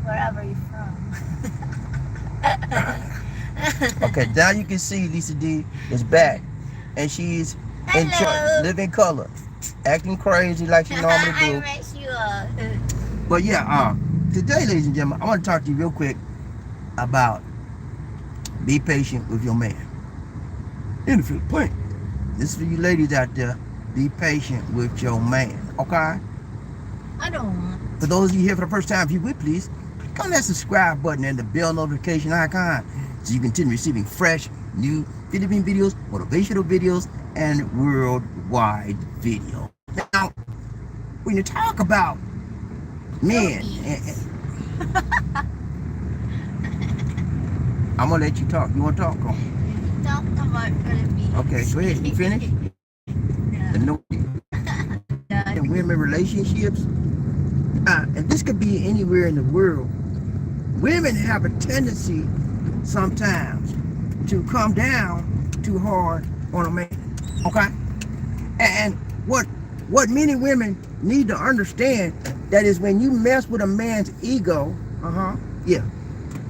wherever you're from. Okay, now you can see Lisa D is back, and she's Hello. living color, acting crazy like she normally I do. mess you up. But yeah, today, ladies and gentlemen, I want to talk to you real quick about be patient with your man in the Philippines. This is for you ladies out there. Be patient with your man, okay? I don't want. For those of you here for the first time, if you would please, click on that subscribe button and the bell notification icon so you continue receiving fresh, new Philippine videos, motivational videos, and worldwide videos. Now, when you talk about men, I'm gonna let you talk. You wanna talk? Talk about Philippines. Okay, go ahead. You finished? The no and women relationships, and this could be anywhere in the world. Women have a tendency sometimes to come down too hard on a man. Okay, and what many women need to understand that is when you mess with a man's ego, yeah,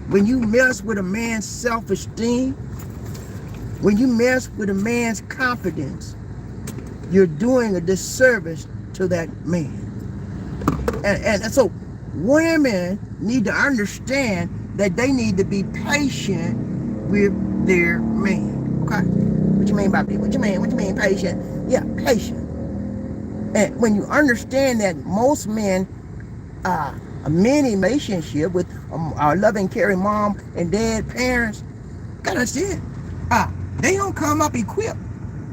when you mess with a man's self-esteem, when you mess with a man's confidence, you're doing a disservice to that man. And so women need to understand that they need to be patient with their man. Okay? What you mean by what you mean patient? Yeah, patient. And when you understand that most men many relationship with our loving, caring mom and dad, parents, gotta understand, they don't come up equipped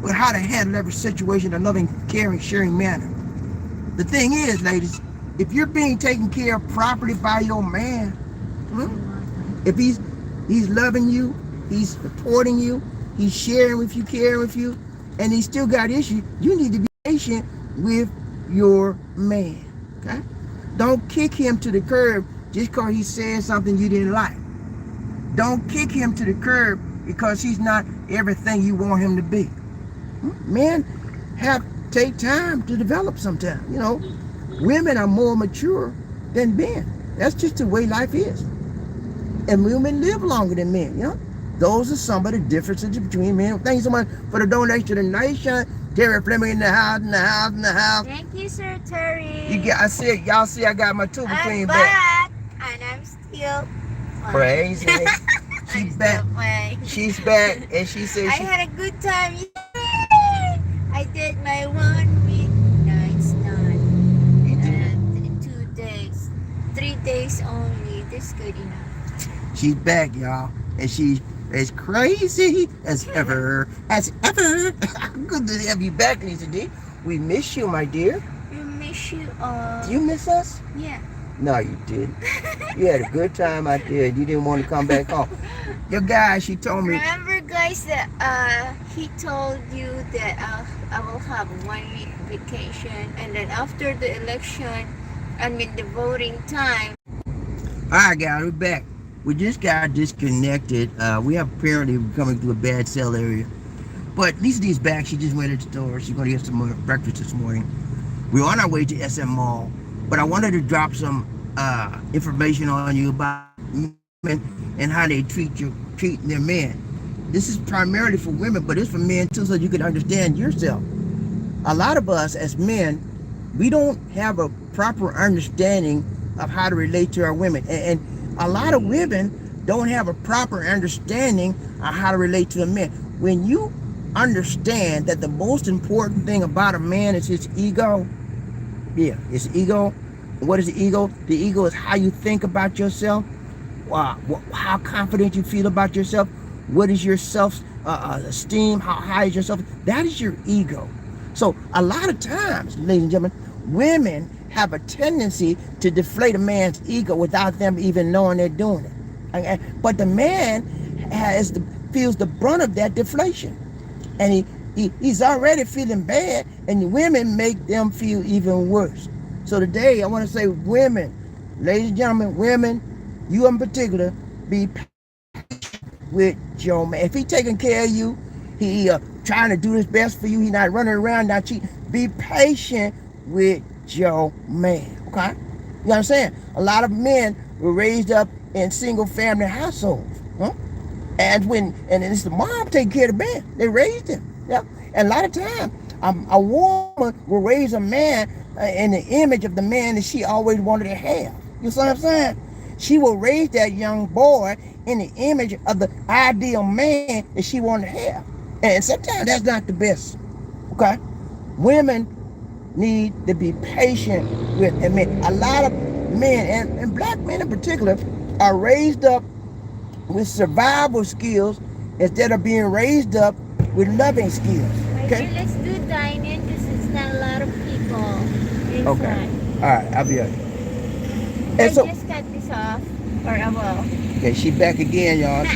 with how to handle every situation in a loving, caring, sharing manner. The thing is, ladies, if you're being taken care of properly by your man, if he's loving you, he's supporting you, he's sharing with you, caring with you, and he's still got issues, you need to be patient with your man. Okay? Don't kick him to the curb just because he said something you didn't like. Don't kick him to the curb because he's not everything you want him to be. Men take time to develop sometimes. You know, women are more mature than men. That's just the way life is. And women live longer than men, you know. Those are some of the differences between men. Thank you so much for the donation to the nation. Terry Fleming in the house, in the house, in the house. Thank you, Sir Terry. Y'all see I got my tuba queen back. And I'm still crazy. She's back. She's back, and she said I had a good time. Yay! I did my 1 week. No, it's not. You did. 2 days. 3 days only. This is good enough. She's back, y'all, and she's as crazy as ever. As ever. Good to have you back, Lisa D. We miss you, my dear. We miss you all. Do you miss us? Yeah. No, you didn't. You had a good time out there. You didn't want to come back home. Your guy, she told me. Remember, guys, that he told you that I will have a 1 week vacation, and then after the election, the voting time. All right, guys, we're back. We just got disconnected. We have apparently coming through a bad cell area. But Lisa D's back. She just went to the store. She's going to get some more breakfast this morning. We're on our way to SM Mall. But I wanted to drop some information on you about women and how they treat their men. This is primarily for women, but it's for men too, so you can understand yourself. A lot of us as men, we don't have a proper understanding of how to relate to our women. And a lot of women don't have a proper understanding of how to relate to a man. When you understand that the most important thing about a man is his ego, yeah, it's ego. What is the ego? The ego is how you think about yourself, how confident you feel about yourself, what is your self-esteem, how high is yourself. That is your ego. So a lot of times, ladies and gentlemen, women have a tendency to deflate a man's ego without them even knowing they're doing it. But the man feels the brunt of that deflation. And he's already feeling bad, and the women make them feel even worse. So today, I want to say, women, ladies and gentlemen, women, you in particular, be patient with your man. If he's taking care of you, he trying to do his best for you, he's not running around, not cheating. Be patient with your man, okay? You understand? A lot of men were raised up in single family households. Huh? And it's the mom taking care of the man. They raised him. Yeah. And a lot of times, a woman will raise a man in the image of the man that she always wanted to have. You see what I'm saying? She will raise that young boy in the image of the ideal man that she wanted to have. And sometimes that's not the best. Okay? Women need to be patient with men. A lot of men, and black men in particular, are raised up with survival skills instead of being raised up with loving skills. Okay? Let's do dining because it's not a lot of people inside. Okay. All right, I'll be right. I just cut this off, or I will. Okay, she back again, y'all.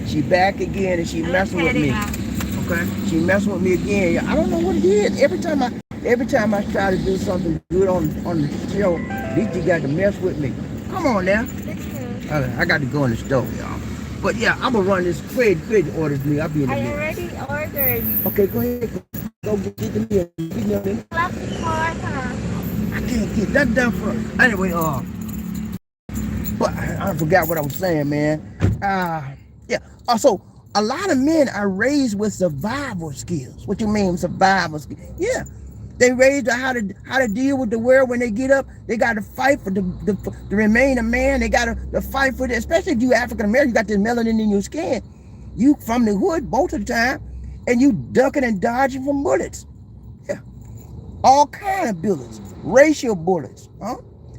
She back again, and she messing with me. Okay, she messing with me again. I don't know what it is. Every time I try to do something good on the show, BG got to mess with me. Come on now. I got to go in the store, y'all. But yeah, I'm gonna run this crazy orders me. I'll be in the minute. I already ordered. Okay, go ahead. Go get the meal. Lock the car, huh? I can't get that done for. Anyway, but I forgot what I was saying, man. Yeah. Also, a lot of men are raised with survival skills. What you mean, survival skills? Yeah. They raised how to deal with the world when they get up. They got to fight for to remain a man. They got to fight for it. Especially if you African American, you got this melanin in your skin. You from the hood most of the time, and you ducking and dodging from bullets. Yeah, all kind of bullets, racial bullets,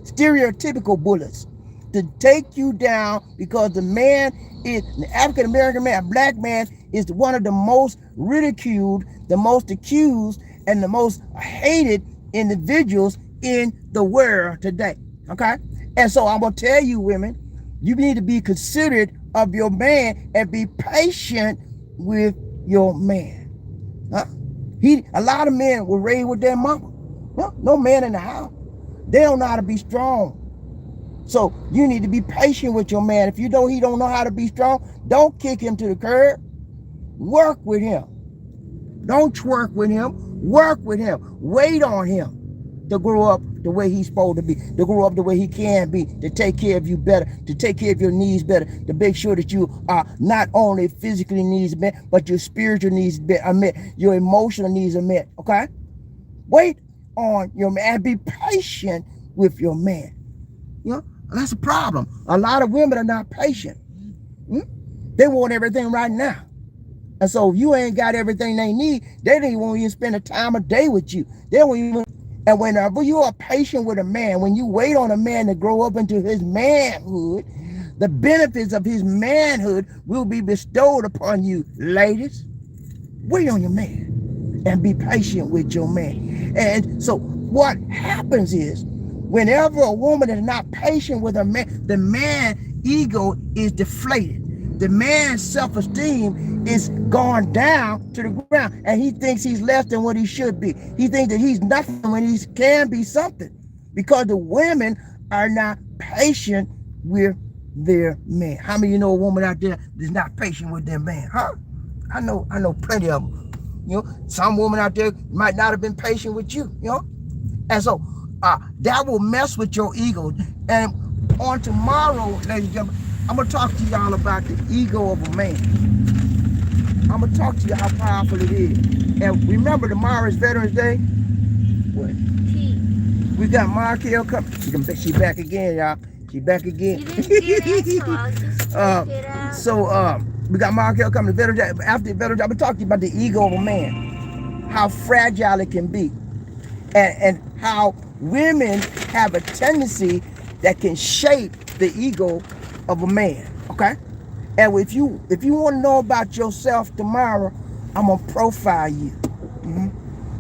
stereotypical bullets, to take you down because the man is the African American man, a black man is one of the most ridiculed, the most accused, and the most hated individuals in the world today. Okay? And so I'm going to tell you, women, you need to be considerate of your man and be patient with your man. Huh? A lot of men were raised with their mama. Huh? No man in the house. They don't know how to be strong. So you need to be patient with your man. If he don't know how to be strong, don't kick him to the curb. Work with him. Don't twerk with him. Work with him. Wait on him to grow up the way he's supposed to be, to grow up the way he can be, to take care of you better, to take care of your needs better, to make sure that you are not only physically needs met, but your spiritual needs are met, your emotional needs are met. Okay? Wait on your man and be patient with your man. You know, that's a problem. A lot of women are not patient. They want everything right now. And so if you ain't got everything they need, they don't even want you to spend a time of day with you. They don't even. And whenever you are patient with a man, when you wait on a man to grow up into his manhood, the benefits of his manhood will be bestowed upon you, ladies. Wait on your man and be patient with your man. And so what happens is, whenever a woman is not patient with a man, the man's ego is deflated. The man's self-esteem is gone down to the ground, and he thinks he's less than what he should be. He thinks that he's nothing when he can be something, because the women are not patient with their man. How many of you know a woman out there that's not patient with their man? Huh? I know plenty of them. You know, some woman out there might not have been patient with you. You know, and so that will mess with your ego. And on tomorrow, ladies and gentlemen, I'm going to talk to y'all about the ego of a man. I'm going to talk to you how powerful it is. And remember, tomorrow is Veterans Day. What? We got Markel coming. She back again, y'all. She back again. You didn't get it, so I'll just take it out. So we got Markel coming to Veterans Day. After Veterans Day, I'm going to talk to you about the ego of a man. How fragile it can be. And how women have a tendency that can shape the ego of a man. Okay? And if you want to know about yourself tomorrow, I'm gonna profile you.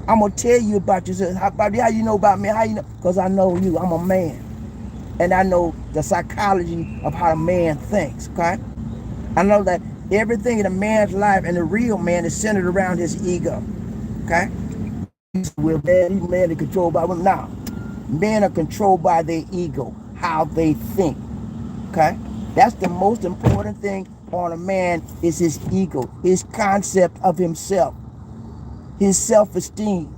I'm gonna tell you about yourself. How you know about me? How you know? Because I know you. I'm a man, and I know the psychology of how a man thinks. Okay? I know that everything in a man's life and the real man is centered around his ego. Okay? Well, these men are controlled by women. Now, men are controlled by their ego, how they think. Okay? That's the most important thing on a man is his ego, his concept of himself, his self-esteem,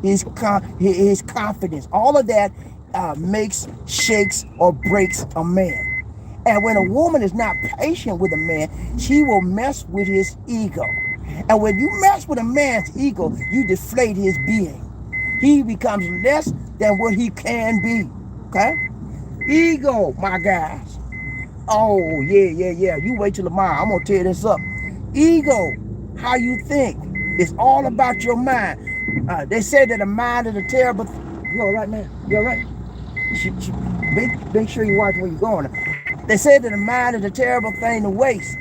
his confidence. All of that makes, shakes, or breaks a man. And when a woman is not patient with a man, she will mess with his ego. And when you mess with a man's ego, you deflate his being. He becomes less than what he can be. Okay? Ego, my guys. Oh, yeah. You wait till tomorrow. I'm going to tear this up. Ego, how you think, is all about your mind. They say that the mind is a terrible... You all right, man? You all right? Make sure you watch where you're going. They say that the mind is a terrible thing to waste.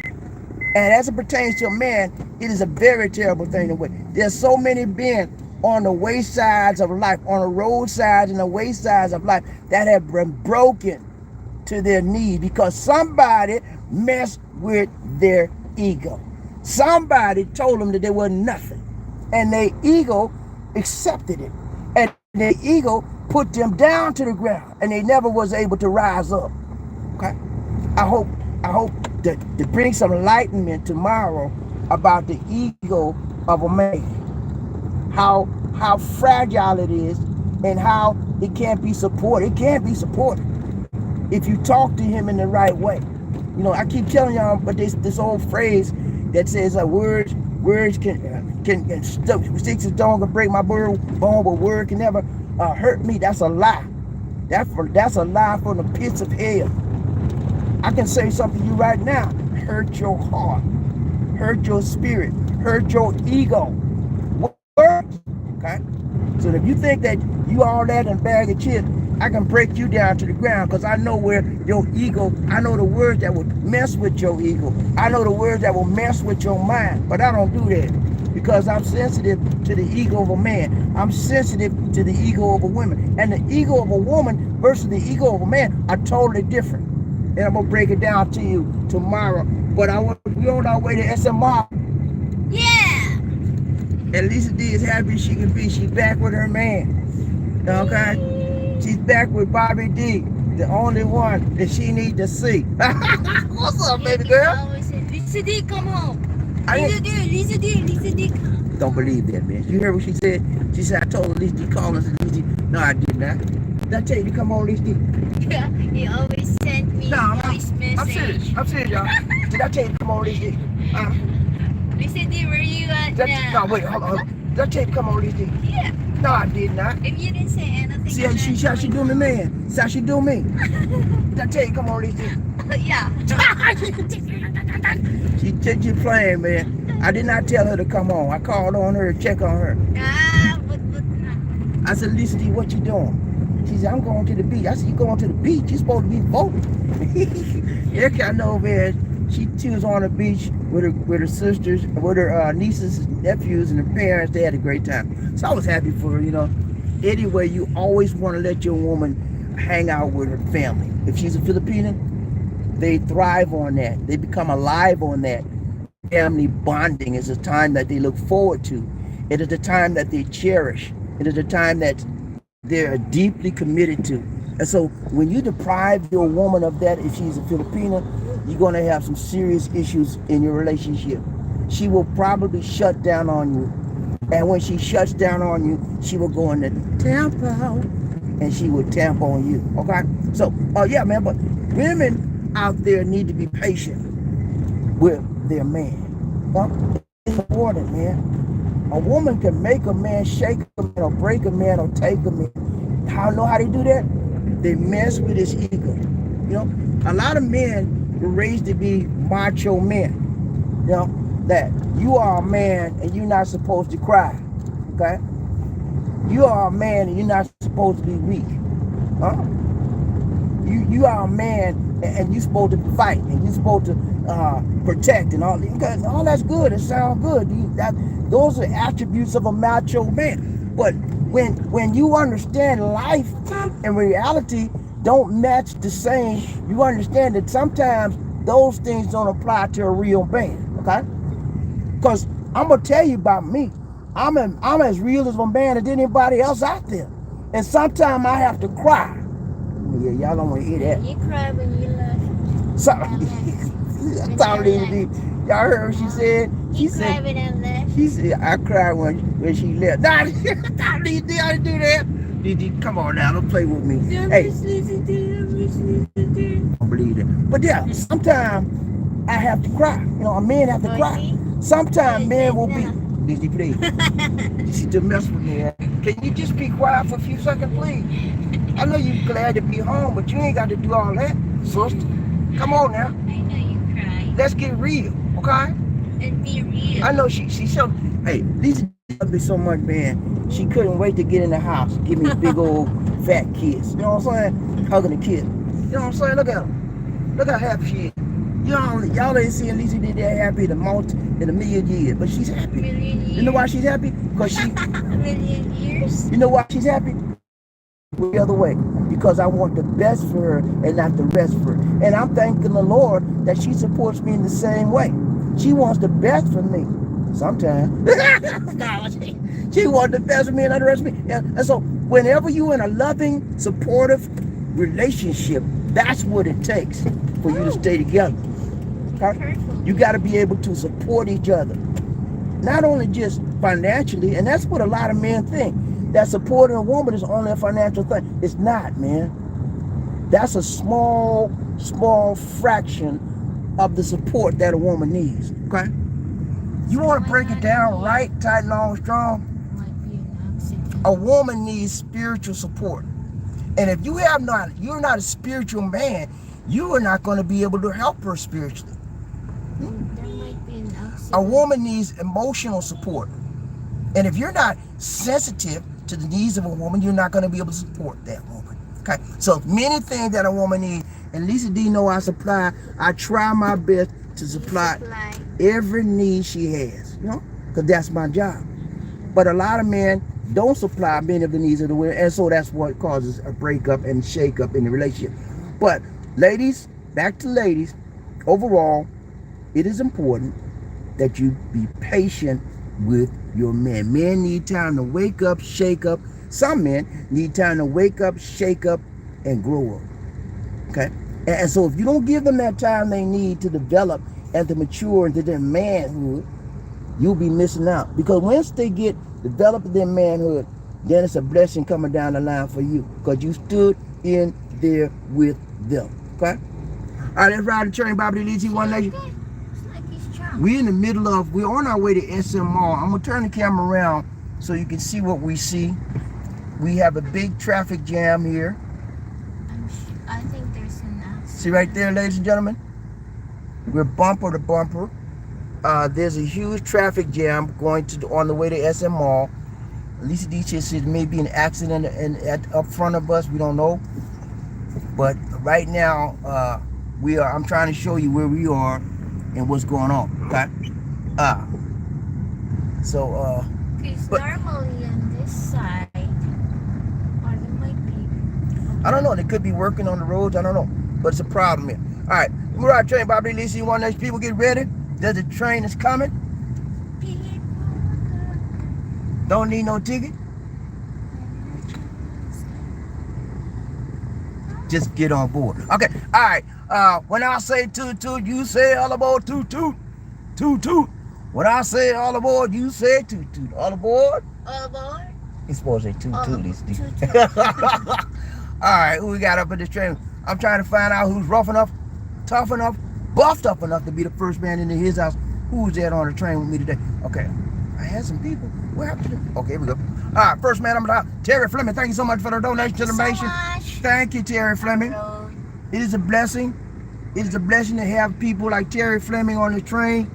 And as it pertains to a man, it is a very terrible thing to waste. There's so many men on the waysides of life, on the roadsides and the waysides of life that have been broken to their knees because somebody messed with their ego. Somebody told them that they were nothing. And their ego accepted it. And their ego put them down to the ground. And they never was able to rise up. Okay? I hope that to bring some enlightenment tomorrow about the ego of a man. How fragile it is and how it can't be supported. It can't be supported if you talk to him in the right way. You know, I keep telling y'all, but this old phrase that says words can sticks and stones can break my bone, but word can never hurt me. That's a lie. That's a lie from the pits of hell. I can say something to you right now. Hurt your heart, hurt your spirit, hurt your ego. Words, okay? So if you think that you all that in a bag of chips, I can break you down to the ground because I know where your ego, I know the words that will mess with your ego. I know the words that will mess with your mind, but I don't do that because I'm sensitive to the ego of a man. I'm sensitive to the ego of a woman. And the ego of a woman versus the ego of a man are totally different. And I'm going to break it down to you tomorrow. But we're on our way to SMR. Yeah. And Lisa D is happy she can be. She's back with her man. Okay? She's back with BobbieD, the only one that she needs to see. What's up, baby girl? Lisa D, come home. Lisa D. Don't believe that, man. You heard what she said? She said, I told her Lisa D call us. Lisa D. No, I did not. Did I tell you to come on, Lisa D? Yeah, he always sent me voice message. I'm serious, y'all. Did I tell you to come on, Lisa D? Lisa D, where you at now? No, wait, hold on. Did I tell you to come on, Lisa D? Yeah. No, I did not. If you didn't say anything, See how she do me, man. See how she do me. Did I tell you come on, Lisa D? Yeah. She playing, man. I did not tell her to come on. I called on her to check on her. I said, Lisa D, what you doing? She said, I'm going to the beach. I said, you going to the beach? You supposed to be voting. I know, man. She was on the beach with her sisters, with her nieces, nephews, and her parents. They had a great time. So I was happy for her, you know. Anyway, you always want to let your woman hang out with her family. If she's a Filipino, they thrive on that. They become alive on that. Family bonding is a time that they look forward to. It is a time that they cherish. It is a time that they're deeply committed to. And so when you deprive your woman of that, if she's a Filipino, you're going to have some serious issues in your relationship. She will probably shut down on you. And when she shuts down on you, she will go into Tampa and she will tamp on you. Okay? So, yeah, man, but women out there need to be patient with their man. Well, it's important, man. A woman can make a man, shake a man, or break a man, or take a man. How they do that? They mess with his ego. You know, a lot of men were raised to be macho men. You know, that you are a man and you're not supposed to cry. Okay? You are a man and you're not supposed to be weak. Huh? You are a man and you're supposed to fight and you're supposed to protect and all. All that's good. It sounds good. Those are attributes of a macho man. But when you understand life and reality don't match the same, you understand that sometimes those things don't apply to a real man. Okay? Because I'm gonna tell you about me. I'm as real as a man as anybody else out there. And sometimes I have to cry. Yeah, y'all don't want to hear that. You cry when you love. Y'all heard what she said? You cry when I left. She said, I cried when she left. Nah, I didn't do that. Come on now, don't play with me. Hey, don't believe it. But yeah, sometimes I have to cry. You know, a man have to cry. Sometimes men will be. Dizzy, please. She just mess with me. Can you just be quiet for a few seconds, please? I know you're glad to be home, but you ain't got to do all that, sister. Come on now. I know you cry. Let's get real, okay? And be real. I know she so. Hey, Lisa loved me so much, man. She couldn't wait to get in the house, give me a big old fat kiss. You know what I'm saying? Hugging the kid. You know what I'm saying? Look at her. Look how happy she is. Y'all ain't seen Lisa did that happy in a million years, but she's happy. Million years. You know why she's happy? Because she. A million years. You know why she's happy? The other way, because I want the best for her and not the rest for her. And I'm thanking the Lord that she supports me in the same way. She wants the best for me. Sometimes. She wants the best for me and not the rest for me. And so whenever you're in a loving, supportive relationship, that's what it takes for you to stay together. Okay? You got to be able to support each other. Not only just financially, and that's what a lot of men think, that supporting a woman is only a financial thing. It's not, man. That's a small fraction of the support that a woman needs. Okay? You want to break it down right, tight, long, strong? A woman needs spiritual support. And if you're not a spiritual man, you are not going to be able to help her spiritually. A woman needs emotional support. And if you're not sensitive to the needs of a woman, you're not going to be able to support that woman. Okay? So many things that a woman needs, and Lisa D know I try my best to supply every need she has, you know, because that's my job. But a lot of men don't supply many of the needs of the women, and so that's what causes a breakup and shake up in the relationship. But ladies, back to ladies, overall, it is important that you be patient with your man. Men need time to wake up, shake up. Some men need time to wake up, shake up, and grow up. Okay? And so if you don't give them that time they need to develop and to mature into their manhood, you'll be missing out. Because once they get developed their manhood, then it's a blessing coming down the line for you. Because you stood in there with them. Okay? All right, let's ride the train, BobbieD, One Nation. We're in the middle of, we're on our way to SM Mall. I'm going to turn the camera around so you can see what we see. We have a big traffic jam here. I think there's an accident. See right there, ladies and gentlemen? We're bumper to bumper. There's a huge traffic jam on the way to SM Mall. Lisa D says it may be an accident up front of us. We don't know. But right now, I'm trying to show you where we are and what's going on. Okay? Because normally on this side, or there might be. I don't know. They could be working on the roads. I don't know. But it's a problem here. All right. We're on train, BobbieD. One Nation. People get ready. There's a train that's coming. Don't need no ticket. Just get on board. Okay. All right. When I say toot toot, you say all aboard toot toot. Toot toot. When I say all aboard, you say toot toot. All aboard? All aboard? He's supposed to say toot toot, Lisa. All right. Who we got up in this train? I'm trying to find out who's rough enough, tough enough, buffed up enough to be the first man into his house. Who's that on the train with me today? Okay. I had some people. What happened to them? Okay, here we go. All right, first man I'm about Terry Fleming. Thank you so much for the donation to the nation. Thank you, Terry Fleming. It is a blessing. It is a blessing to have people like Terry Fleming on the train.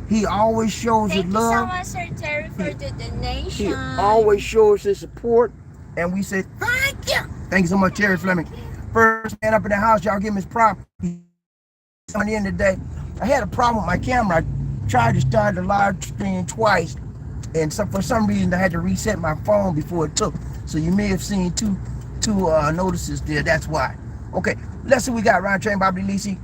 He always shows his love. Thank you so much, Sir Terry, for the donation. He always shows his support, and we say thank you. Thank you so much, Terry Fleming. First man up in the house, y'all give him his prop. At the end of the day, I had a problem with my camera. I tried to start the live stream twice, and for some reason I had to reset my phone before it took. So you may have seen two notices there. That's why. Okay, let's see what we got. Round train, BobbieD.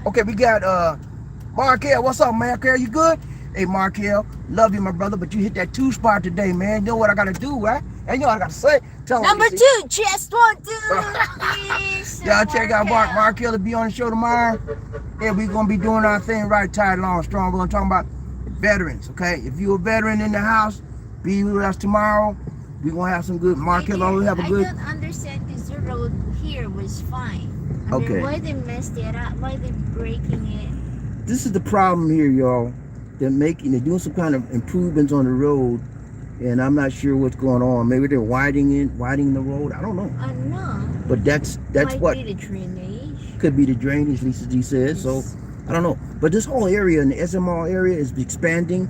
Okay, we got Markel. What's up, Markel? You good? Hey, Markel, love you, my brother, but you hit that 2 spot today, man. You know what I gotta do, right? And you know what I gotta say. Tell Number 2, just 1, 2. Y'all check out Markel to be on the show tomorrow. Yeah, we're gonna be doing our thing right, tight, long, strong. We're gonna talk about veterans, okay? If you're a veteran in the house, be with us tomorrow. We're gonna have some good. Markel always have a good. I don't understand because the road here was fine. And Okay. then why they messed it up? Why they breaking it? This is the problem here, y'all. They're doing some kind of improvements on the road, and I'm not sure what's going on. Maybe they're widening the road. I don't know. No. But that's Might what be the drainage. could be the drainage, Lisa G says. So I don't know. But this whole area in the SMR area is expanding.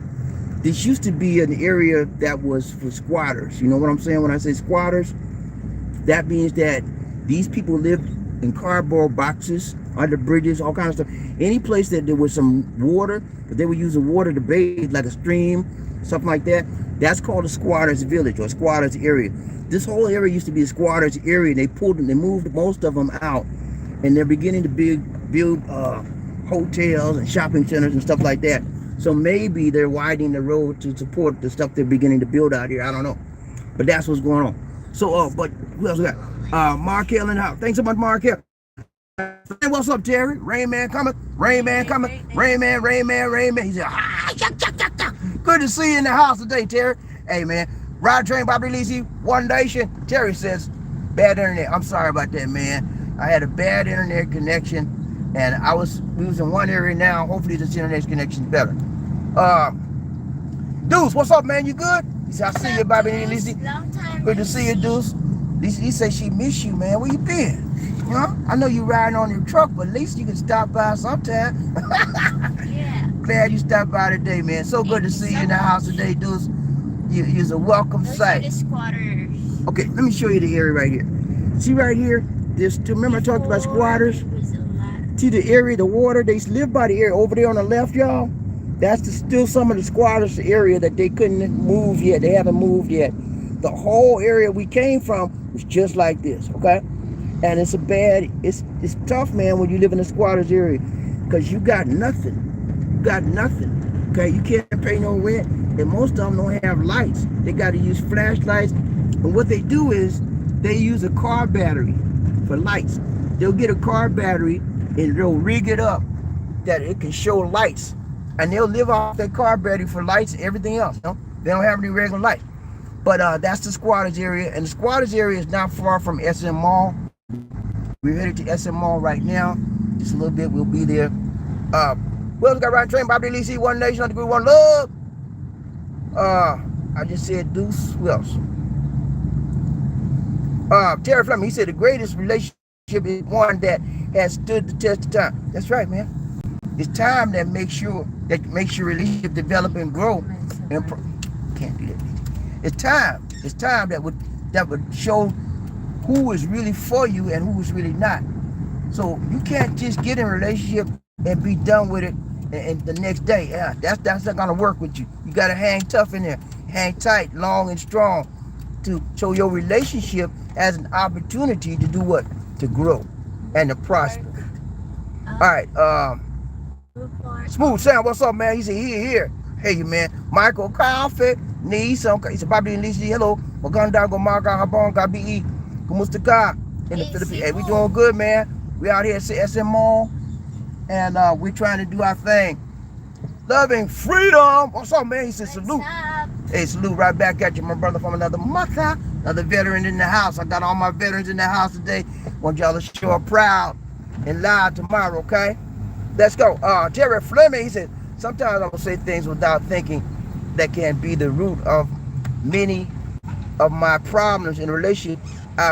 This used to be an area that was for squatters. You know what I'm saying when I say squatters? That means that these people lived in cardboard boxes, under bridges, all kinds of stuff. Any place that there was some water, but they would use the water to bathe, like a stream, something like that. That's called a squatter's village or a squatter's area. This whole area used to be a squatter's area. They moved most of them out, and they're beginning to build hotels and shopping centers and stuff like that. So maybe they're widening the road to support the stuff they're beginning to build out here. I don't know, but that's what's going on. So, but who else we got? Markel in the house. Thanks so much, Markel. Hey, what's up, Terry? Rain Man coming. Rain Man coming. Rain Man. He said, good to see you in the house today, Terry. Hey, man. Ride train, Bobby Lisi, One Nation. Terry says, bad internet. I'm sorry about that, man. I had a bad internet connection, and we was in one area now. Hopefully this internet connection's better. Deuce, what's up, man? You good? He said, I see you, Bobby Lisi. Good to see you, Deuce. He said she miss you, man. Where you been? You know, I know you riding on your truck, but at least you can stop by sometime. Yeah. Glad you stopped by today, man. So good to see you in the house today, Deuce. You're a welcome sight. The squatters. Okay, let me show you the area right here. See right here? Remember I talked about squatters? See the area, the water, they live by the area over there on the left, y'all. That's still some of the squatters area that they couldn't move yet. They haven't moved yet. The whole area we came from was just like this, okay? And it's tough, man, when you live in a squatters area, because you got nothing. You got nothing, okay? You can't pay no rent, and most of them don't have lights. They got to use flashlights, and what they do is they use a car battery for lights. They'll get a car battery, and they'll rig it up that it can show lights, and they'll live off that car battery for lights and everything else. You know? They don't have any regular lights. But that's the squatters area, and the squatters area is not far from SM Mall. We're headed to SM Mall right now. Just a little bit, we'll be there. Who else got ride train? Bobby Lisi, One Nation, on the group, One Love. I just said Deuce. Who else? Terry Fleming, he said the greatest relationship is one that has stood the test of time. That's right, man. It's time that makes your relationship develop and grow. And can't do that. It's time that would show who is really for you and who is really not. So you can't just get in a relationship and be done with it and the next day. Yeah, that's not gonna work with you. You gotta hang tough in there, hang tight, long and strong, so your relationship has an opportunity to do what? To grow and to prosper. All right, Smooth Sound, what's up, man? He said here. Hey, man. Michael Coffee, he's a Bobby Lisi, hello. Maganda go Marga Habon Gabi Kumusta in the Philippines. Hey, we doing good, man. We out here at SM Mall, and we're trying to do our thing. Loving freedom. What's up, man? He said salute. Hey, salute right back at you, my brother from another mother, another veteran in the house. I got all my veterans in the house today. Want y'all to show up proud and live tomorrow, okay? Let's go. Terry Fleming, he said, sometimes I'm gonna say things without thinking that can be the root of many of my problems in a relationship. I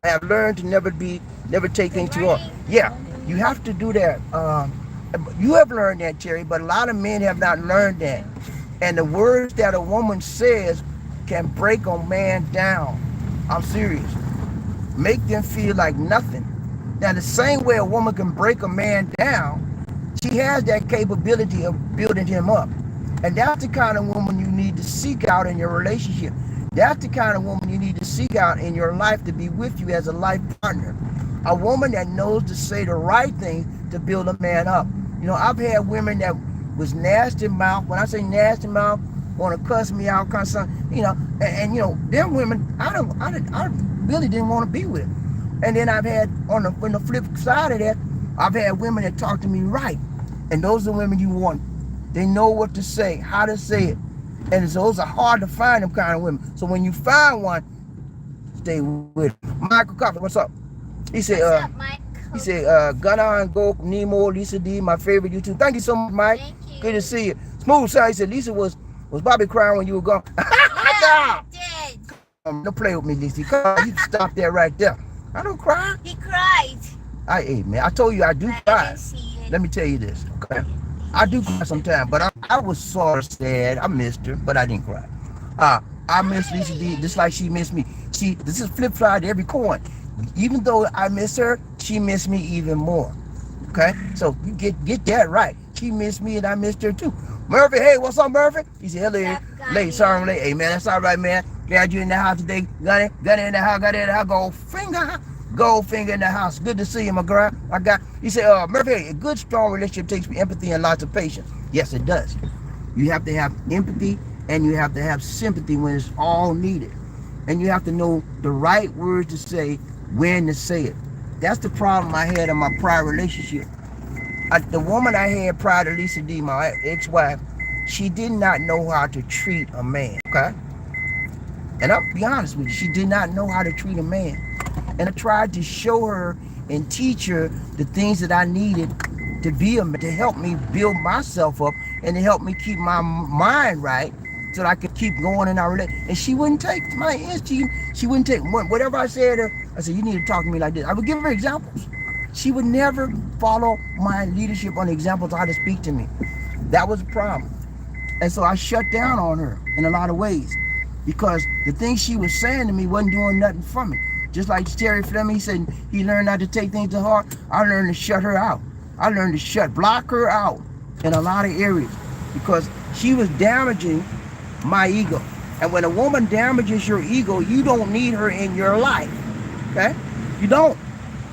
have learned to never take things too hard. Yeah, you have to do that. You have learned that, Terry, but a lot of men have not learned that. And the words that a woman says can break a man down. I'm serious. Make them feel like nothing. Now, the same way a woman can break a man down, she has that capability of building him up. And that's the kind of woman you need to seek out in your relationship. That's the kind of woman you need to seek out in your life to be with you as a life partner. A woman that knows to say the right thing to build a man up. You know, I've had women that was nasty mouth. When I say nasty mouth, want to cuss me out, kind of something, you know, and you know, them women, I really didn't want to be with. And then I've had, on the flip side of that, I've had women that talk to me right. And those are women you want. They know what to say, how to say it. And so those are hard to find, them kind of women. So when you find one, stay with it. Michael Coffin, what's up? He said, What's up, Mike? Gunna and Go, Nemo, Lisa D, my favorite YouTube. Thank you so much, Mike. Thank you. Good to see you. Smooth Side, he said, Lisa was Bobby crying when you were gone? Yeah, he did. Don't play with me, Lisa. Come on, you stop that right there. I don't cry. He cried. Hey, man, I told you I do I cry. didn't see it. Let me tell you this, okay? I do cry sometimes, but I was sort of sad. I missed her, but I didn't cry. I miss Lisa D just like she missed me. This is flip side to every coin. Even though I miss her, she missed me even more. Okay? So you get that right. She missed me and I missed her too. Murphy, hey, what's up, Murphy? He said, hello, late, sorry I'm late. Hey, man, that's all right, man. Glad you in the house today. Got in the house, Goldfinger in the house. Good to see you, my girl. He said, Murphy, a good, strong relationship takes empathy and lots of patience. Yes, it does. You have to have empathy and you have to have sympathy when it's all needed. And you have to know the right words to say, when to say it. That's the problem I had in my prior relationship. The woman I had prior to Lisa D, my ex-wife, she did not know how to treat a man, okay? And I'll be honest with you, she did not know how to treat a man. And I tried to show her and teach her the things that I needed to be a man, to help me build myself up and to help me keep my mind right so that I could keep going in our relationship. And she wouldn't take my instinct. She wouldn't take whatever I said to her. I said, you need to talk to me like this. I would give her examples. She would never follow my leadership on examples of how to speak to me. That was a problem. And so I shut down on her in a lot of ways because the things she was saying to me wasn't doing nothing for me. Just like Terry Fleming said, he learned not to take things to heart. I learned to shut her out. I learned to block her out in a lot of areas because she was damaging my ego. And when a woman damages your ego, you don't need her in your life. Okay? You don't.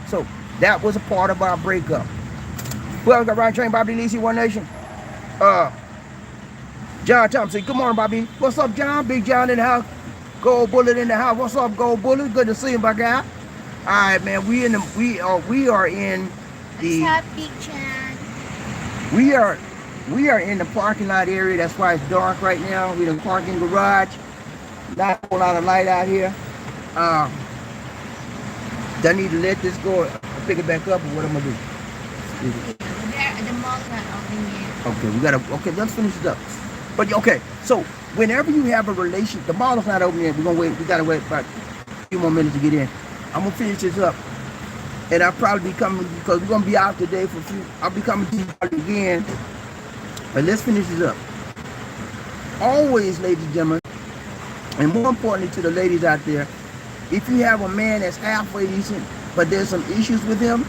So that was a part of our breakup. Who else got Ryan Train, BobbieD, Lisa, One Nation? John Thompson. Good morning, Bobby. What's up, John? Big John in the house. Gold Bullet in the house. What's up, Gold Bullet? Good to see you, my guy. All right, man. We are in the. What's up, Big John? We are in the parking lot area. That's why it's dark right now. We're in the parking garage. Not a whole lot of light out here. I need to let this go. Pick it back up, or what I'm gonna do? The mall's not open yet. Okay, let's finish it up. But okay, so whenever you have a relationship, the mall is not open yet. We're gonna wait. We gotta wait about a few more minutes to get in. I'm gonna finish this up, and I'll probably be coming because we're gonna be out today for a few. I'll be coming to you again, but let's finish this up. Always, ladies and gentlemen, and more importantly to the ladies out there, if you have a man that's halfway decent, but there's some issues with him,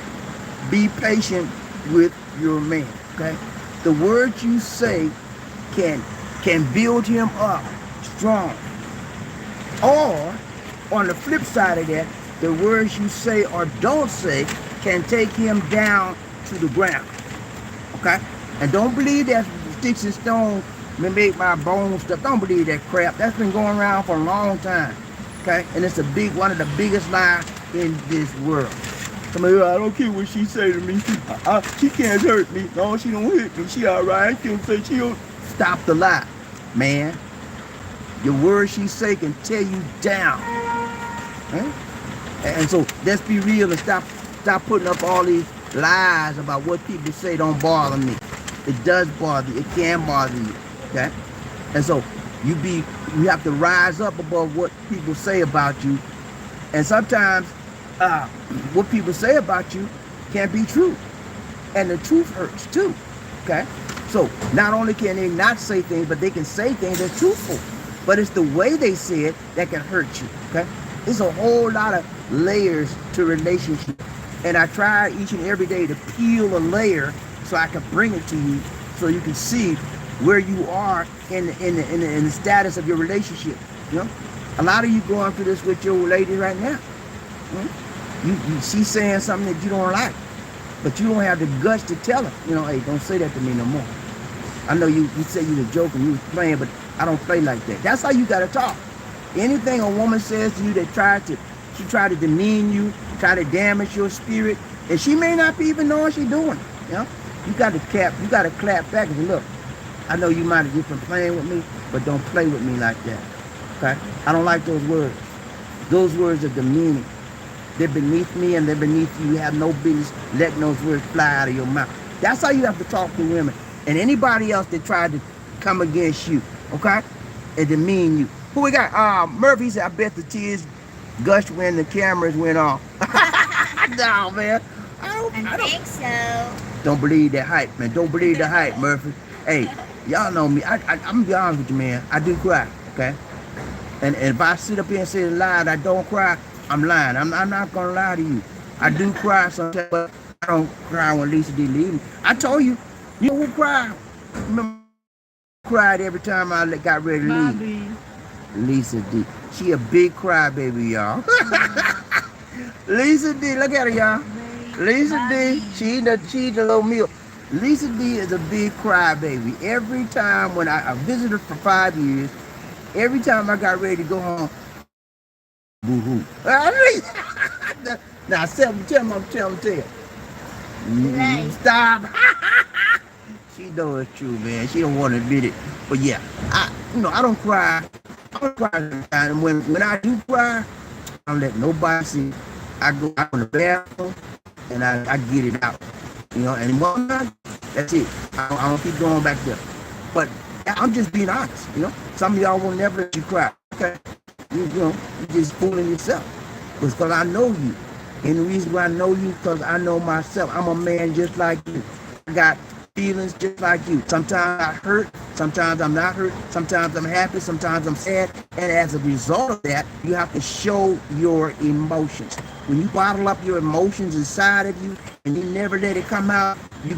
be patient with your man. Okay, the words you say can build him up strong. Or on the flip side of that, the words you say or don't say can take him down to the ground. Okay? And don't believe that sticks and stones may make my bones stuff. Don't believe that crap. That's been going around for a long time. Okay? And it's one of the biggest lies in this world. Somebody, I don't care what she say to me. She can't hurt me. No, she don't hurt me. She all right. She'll say she'll stop the lie. Man, your words she say can tear you down. Okay? And so let's be real and stop putting up all these lies about what people say don't bother me. It does bother you. It can bother you. Okay? And so you have to rise up above what people say about you. And sometimes what people say about you can't be true. And the truth hurts too. Okay? So not only can they not say things, but they can say things that's truthful. But it's the way they say it that can hurt you. Okay? There's a whole lot of layers to relationship. And I try each and every day to peel a layer so I can bring it to you so you can see where you are in the status of your relationship. You know? A lot of you going through this with your lady right now. She's saying something that you don't like, but you don't have the guts to tell her, you know, hey, don't say that to me no more. I know you said you were joking, you was playing, but I don't play like that. That's how you gotta talk. Anything a woman says to you that she try to demean you, try to damage your spirit, and she may not be even knowing she's doing it. You know, you gotta clap back and say, look, I know you might have just been playing with me, but don't play with me like that. Okay? I don't like those words. Those words are demeaning. They're beneath me and they're beneath you. You have no business letting those words fly out of your mouth. That's how you have to talk to women. And anybody else that tried to come against you, okay? And demean you. Who we got? Murphy said, I bet the tears gushed when the cameras went off. No, man. I think so. Don't believe that hype, man. Don't believe the hype, Murphy. Hey, y'all know me. I'm gonna be honest with you, man. I do cry, okay? And if I sit up here and say lie, I don't cry, I'm lying. I'm not gonna lie to you. I do cry sometimes, but I don't cry when Lisa D leave me. I told you, you know who cried? Remember, I cried every time I got ready to leave. Bobby. Lisa D. She a big crybaby, y'all. Lisa D, look at her, y'all. Lisa D, she the little meal. Lisa D is a big crybaby. Every time when I visited her for 5 years, every time I got ready to go home, boo-hoo. Now, tell me. Right. Stop. She knows it's true, man. She don't want to admit it. But yeah, I don't cry. I don't cry sometimes. And when I do cry, I don't let nobody see it. I go out in the bathroom and I get it out. You know, and one night, that's it. I don't keep going back there. But I'm just being honest, you know. Some of y'all will never let you cry. Okay. You know, you're just fooling yourself. Because I know you. And the reason why I know you, because I know myself. I'm a man just like you. I got feelings just like you. Sometimes I hurt, sometimes I'm not hurt, sometimes I'm happy, sometimes I'm sad. And as a result of that, you have to show your emotions. When you bottle up your emotions inside of you and you never let it come out, you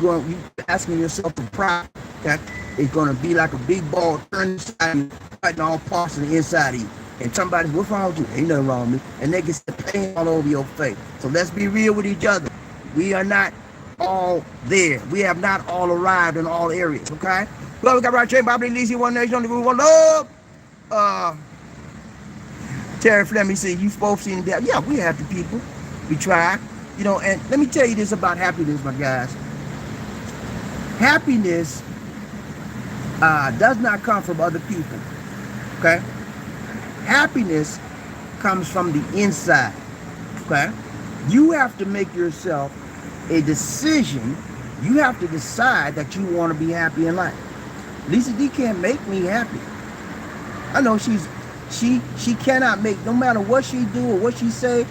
asking yourself to cry. Okay? It's gonna be like a big ball turning inside you, fighting all parts of the inside of you. And somebody, what's wrong with you? Ain't nothing wrong with me. And they get the pain all over your face. So let's be real with each other. We are not all there. We have not all arrived in all areas, okay? Well, we got right chain, BobbieD, Lisa, One Nation, only one love. Terry Fleming said, you both seen that. Yeah, we have the people. We try. You know, and let me tell you this about happiness, my guys. Happiness does not come from other people, okay? Happiness comes from the inside, okay? You have to make yourself a decision. You have to decide that you want to be happy in life. Lisa D can't make me happy. I know she cannot make, no matter what she do or what she say,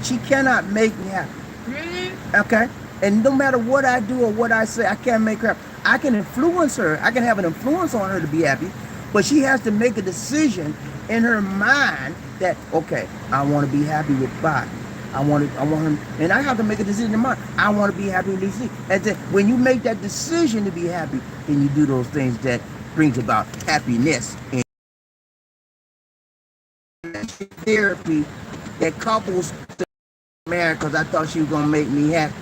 she cannot make me happy. Really? Okay? And no matter what I do or what I say, I can't make her happy. I can influence her. I can have an influence on her to be happy, but she has to make a decision in her mind that, okay, I want to be happy with Bobby. I want him, and I have to make a decision in mind. I want to be happy with Lisa. And then when you make that decision to be happy, then you do those things that brings about happiness. And therapy that couples married because I thought she was gonna make me happy.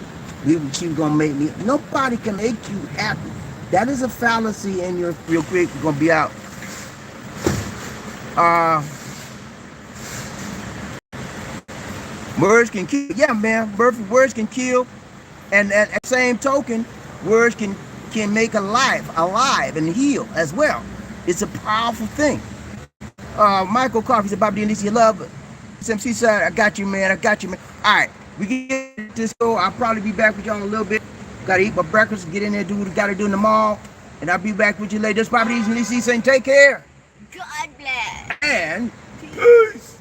She was gonna make me. Nobody can make you happy. That is a fallacy in your real quick. We're gonna be out. Words can kill. Yeah, man. Words can kill. And at the same token, words can make a life alive and heal as well. It's a powerful thing. Michael Coffee said, BobbieD and Lisa, you love it. SMC said, I got you, man. All right. We can get this go. I'll probably be back with y'all in a little bit. Gotta eat my breakfast, get in there, do what I gotta do in the mall. And I'll be back with you later. This is BobbieD and Lisa saying, take care. God bless. And peace.